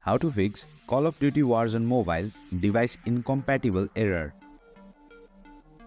How to fix Call of Duty Warzone mobile device incompatible error.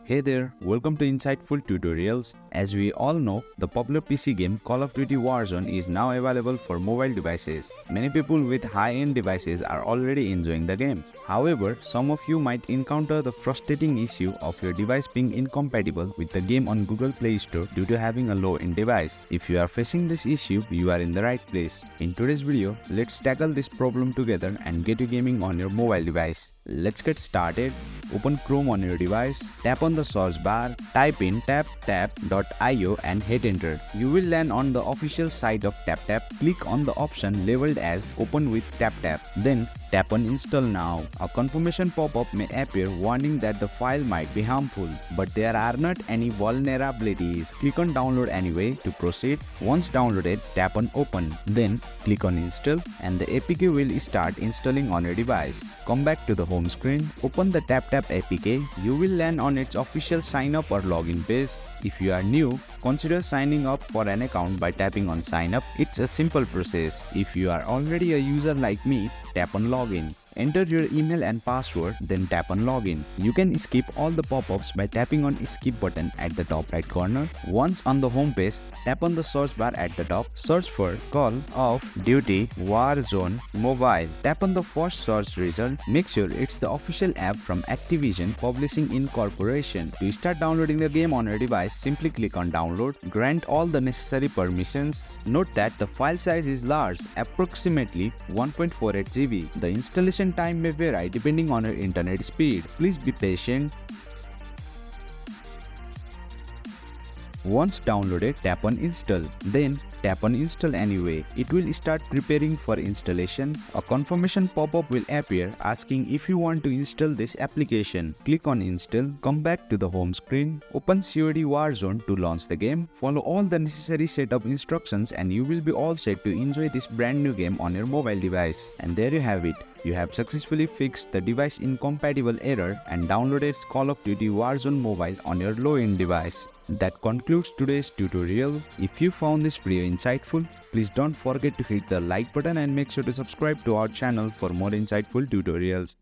Hey there, welcome to Insightful Tutorials. As we all know, the popular PC game Call of Duty Warzone is now available for mobile devices. Many people with high-end devices are already enjoying the game. However, some of you might encounter the frustrating issue of your device being incompatible with the game on Google Play Store due to having a low-end device. If you are facing this issue, you are in the right place. In today's video, let's tackle this problem together and get you gaming on your mobile device. Let's get started. Open Chrome on your device, tap on the search bar, type in taptap.io and hit enter. You will land on the official site of TapTap. Click on the option labeled as Open with TapTap. Then tap on Install Now. A confirmation pop-up may appear warning that the file might be harmful, but there are not any vulnerabilities. Click on Download anyway to proceed. Once downloaded, tap on Open. Then click on Install and the APK will start installing on your device. Come back to the home screen. Open the TapTap APK. You will land on its official sign up or login page. If you are new, consider signing up for an account by tapping on Sign Up. It's a simple process. If you are already a user like me, tap on Login. Enter your email and password, then tap on Login. You can skip all the pop-ups by tapping on Skip button at the top right corner. Once on the home page, tap on the search bar at the top. Search for Call of Duty Warzone Mobile. Tap on the first search result. Make sure it's the official app from Activision Publishing Incorporation. To start downloading the game on your device, simply click on Download. Grant all the necessary permissions. Note that the file size is large, approximately 1.48 GB. The installation time may vary depending on your internet speed. Please be patient. Once downloaded, tap on Install. Then tap on Install anyway. It will start preparing for installation. A confirmation pop-up will appear asking if you want to install this application. Click on Install. Come back to the home screen. Open COD Warzone to launch the game. Follow all the necessary setup instructions and you will be all set to enjoy this brand new game on your mobile device. And there you have it. You have successfully fixed the device incompatible error and downloaded Call of Duty Warzone mobile on your low-end device. That concludes today's tutorial. If you found this video insightful, please don't forget to hit the like button and make sure to subscribe to our channel for more insightful tutorials.